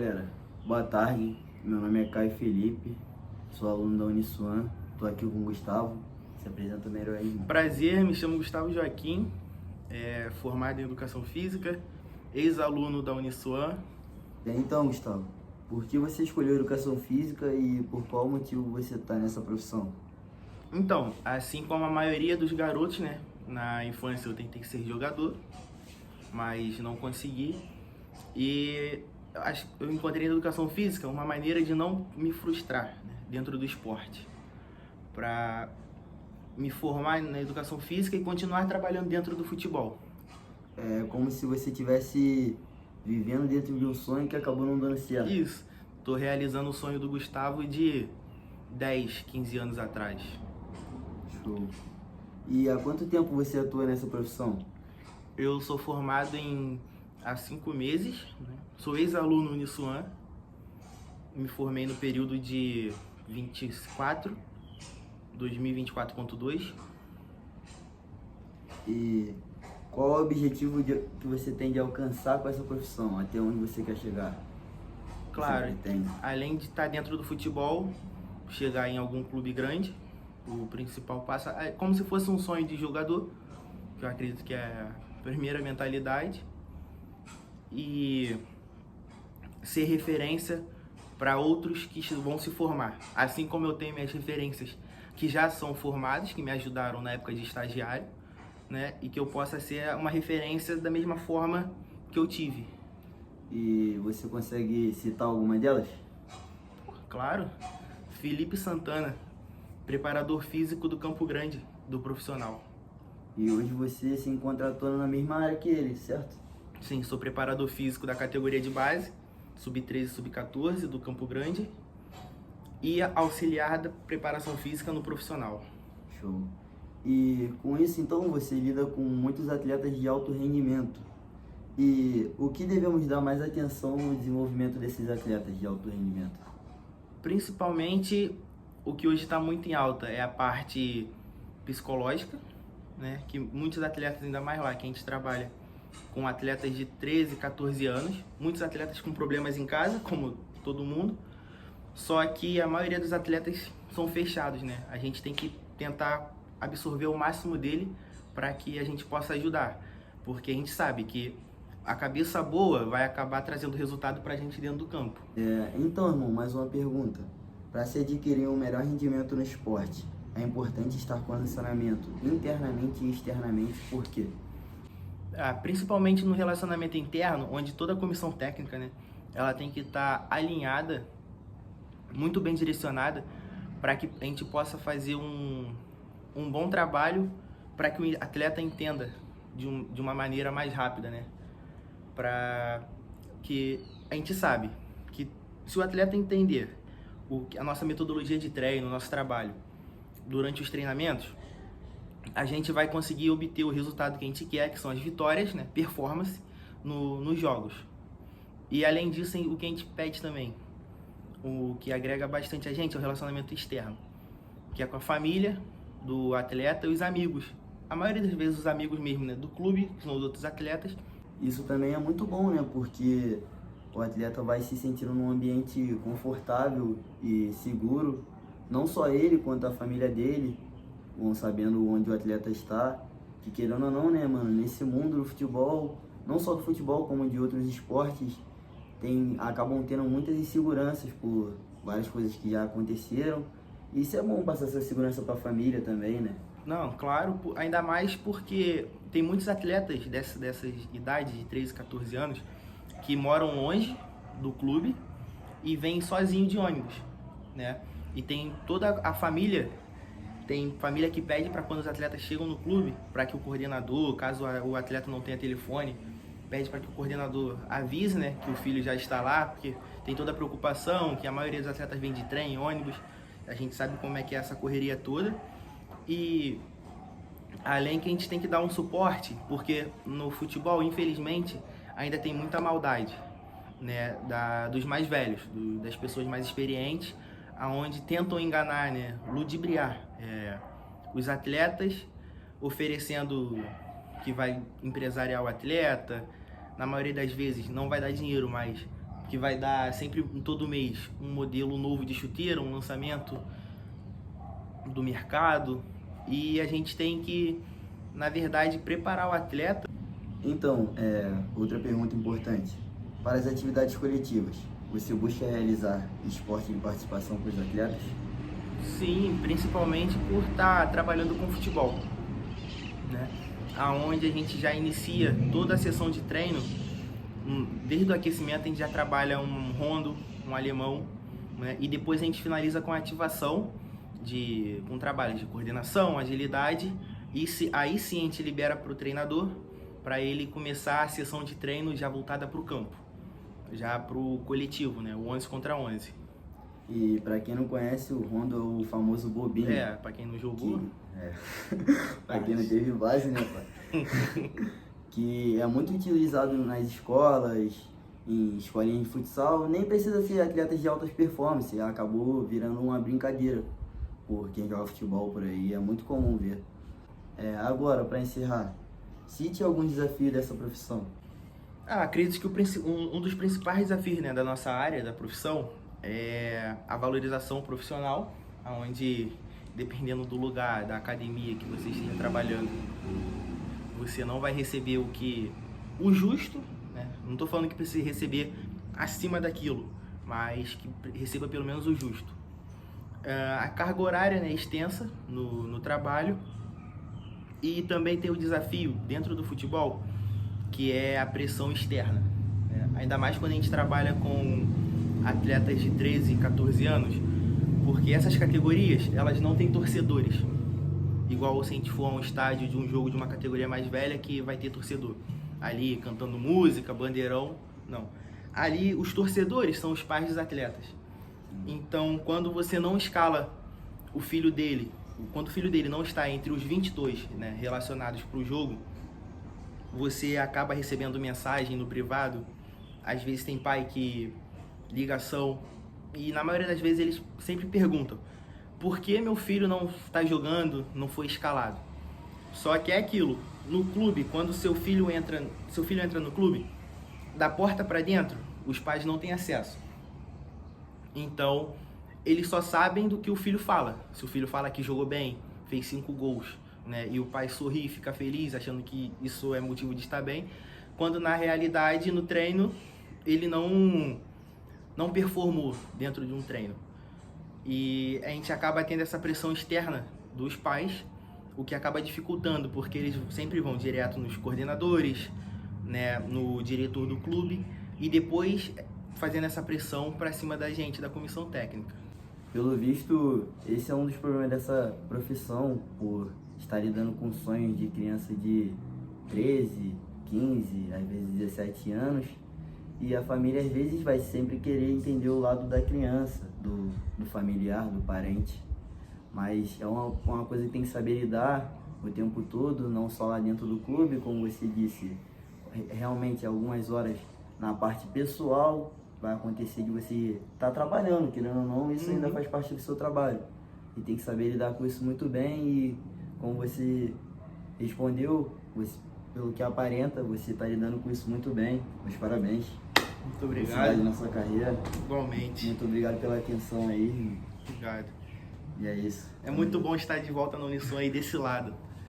galera, boa tarde, meu nome é Caio Felipe, sou aluno da Uniswan, estou aqui com o Gustavo, se apresenta melhor aí, irmão. Prazer, me chamo Gustavo Joaquim, formado em Educação Física, ex-aluno da Uniswan. Então, Gustavo, por que você escolheu Educação Física e por qual motivo você está nessa profissão? Então, assim como a maioria dos garotos, né, na infância eu tentei ser jogador, mas não consegui. E eu encontrei na Educação Física uma maneira de não me frustrar, né, dentro do esporte, para me formar na Educação Física e continuar trabalhando dentro do futebol. É como se você estivesse vivendo dentro de um sonho que acabou não dando certo. Isso, estou realizando o sonho do Gustavo de 10, 15 anos atrás. Show. E há quanto tempo você atua nessa profissão? Eu sou formado há 5 meses, né? Sou ex-aluno Uniswan, me formei no período de 2024.2. E qual é o objetivo que você tem de alcançar com essa profissão? Até onde você quer chegar? Claro, Você pretende? além de estar dentro do futebol, chegar em algum clube grande, o principal passo é como se fosse um sonho de jogador, que eu acredito que é a primeira mentalidade, e ser referência para outros que vão se formar. Assim como eu tenho minhas referências que já são formadas, que me ajudaram na época de estagiário, né? E que eu possa ser uma referência da mesma forma que eu tive. E você consegue citar alguma delas? Claro, Felipe Santana, preparador físico do Campo Grande, do profissional. E hoje você se encontra atuando na mesma área que ele, certo? Sim, sou preparador físico da categoria de base, sub-13 e sub-14 do Campo Grande, e auxiliar da preparação física no profissional. Show. E com isso, então, você lida com muitos atletas de alto rendimento. E o que devemos dar mais atenção no desenvolvimento desses atletas de alto rendimento? Principalmente, o que hoje está muito em alta é a parte psicológica, né? Que muitos atletas, ainda mais lá, que a gente trabalha com atletas de 13, 14 anos, muitos atletas com problemas em casa, como todo mundo, só que a maioria dos atletas são fechados, né? A gente tem que tentar absorver o máximo dele para que a gente possa ajudar, porque a gente sabe que a cabeça boa vai acabar trazendo resultado para a gente dentro do campo. Então, irmão, mais uma pergunta. Para se adquirir um melhor rendimento no esporte, é importante estar com relacionamento internamente e externamente, por quê? Principalmente no relacionamento interno, onde toda a comissão técnica, né, ela tem que estar alinhada, muito bem direcionada, para que a gente possa fazer um bom trabalho, para que o atleta entenda de uma maneira mais rápida, né? Para que a gente sabe que se o atleta entender a nossa metodologia de treino, o nosso trabalho durante os treinamentos, a gente vai conseguir obter o resultado que a gente quer, que são as vitórias, né, performance nos jogos. E além disso, o que a gente pede também, o que agrega bastante a gente, é o relacionamento externo, que é com a família do atleta e os amigos. A maioria das vezes os amigos mesmo, né, do clube, que são os outros atletas. Isso também é muito bom, né? Porque o atleta vai se sentindo num ambiente confortável e seguro, não só ele quanto a família dele, vão sabendo onde o atleta está, que querendo ou não, né, mano, nesse mundo do futebol, não só do futebol, como de outros esportes, acabam tendo muitas inseguranças por várias coisas que já aconteceram. E isso é bom passar essa segurança para a família também, né? Não, claro, ainda mais porque tem muitos atletas dessas idades, de 13, 14 anos, que moram longe do clube e vêm sozinho de ônibus, né? E tem toda a família. Tem família que pede para quando os atletas chegam no clube, para que o coordenador, caso o atleta não tenha telefone, pede para que o coordenador avise, né, que o filho já está lá, porque tem toda a preocupação, que a maioria dos atletas vem de trem, ônibus, a gente sabe como é que é essa correria toda. E além que a gente tem que dar um suporte, porque no futebol, infelizmente, ainda tem muita maldade, né, dos mais velhos, das pessoas mais experientes, aonde tentam enganar, né, ludibriar os atletas, oferecendo que vai empresariar o atleta. Na maioria das vezes não vai dar dinheiro, mas que vai dar sempre, todo mês, um modelo novo de chuteira, um lançamento do mercado, e a gente tem que, na verdade, preparar o atleta. Então, outra pergunta importante. Para as atividades coletivas, você busca realizar esporte de participação com os atletas? Sim, principalmente por estar trabalhando com futebol, né? Aonde a gente já inicia toda a sessão de treino, desde o aquecimento a gente já trabalha um rondo, um alemão, né? E depois a gente finaliza com a ativação, com trabalhos de coordenação, agilidade, e aí sim a gente libera para o treinador, para ele começar a sessão de treino já voltada para o campo, já para o coletivo, né? O 11 contra 11. E para quem não conhece, o rondo é o famoso bobinho. Para quem não jogou. Para quem não teve base, né, pai? Que é muito utilizado nas escolas, em escolinhas de futsal. Nem precisa ser atletas de altas performances, acabou virando uma brincadeira por quem joga futebol por aí, é muito comum ver. Agora, para encerrar, cite alguns desafios dessa profissão. Acredito que um dos principais desafios, né, da nossa área, da profissão, é a valorização profissional, onde, dependendo do lugar, da academia que você esteja trabalhando, você não vai receber o justo, né? Não estou falando que precise receber acima daquilo, mas que receba pelo menos o justo. A carga horária, né, é extensa no trabalho, e também tem o desafio dentro do futebol, que é a pressão externa, né? Ainda mais quando a gente trabalha com atletas de 13 e 14 anos, porque essas categorias, elas não têm torcedores, igual se a gente for a um estádio de um jogo de uma categoria mais velha que vai ter torcedor ali cantando música, bandeirão. Não, ali os torcedores são os pais dos atletas. Então, quando você não escala o filho dele, quando o filho dele não está entre os 22, né, relacionados para o jogo, você acaba recebendo mensagem no privado. Às vezes tem pai que ligação, e na maioria das vezes eles sempre perguntam: por que meu filho não está jogando, não foi escalado? Só que é aquilo, no clube, quando seu filho entra no clube, da porta para dentro, os pais não têm acesso. Então, eles só sabem do que o filho fala. Se o filho fala que jogou bem, fez 5 gols, né, e o pai sorri e fica feliz, achando que isso é motivo de estar bem, quando na realidade, no treino, ele não performou dentro de um treino. E a gente acaba tendo essa pressão externa dos pais, o que acaba dificultando, porque eles sempre vão direto nos coordenadores, né, no diretor do clube, e depois fazendo essa pressão para cima da gente, da comissão técnica. Pelo visto, esse é um dos problemas dessa profissão, por estar lidando com sonhos de criança de 13, 15, às vezes 17 anos, e a família às vezes vai sempre querer entender o lado da criança, do familiar, do parente. Mas é uma coisa que tem que saber lidar o tempo todo, não só lá dentro do clube, como você disse, realmente algumas horas na parte pessoal vai acontecer de você estar trabalhando, querendo ou não, isso ainda faz parte do seu trabalho. E tem que saber lidar com isso muito bem, e como você respondeu, pelo que aparenta, você está lidando com isso muito bem. Meus parabéns. Muito obrigado. Na sua carreira. Igualmente. Muito obrigado pela atenção aí. Obrigado. E é isso. É muito bom estar de volta no Unisson aí desse lado.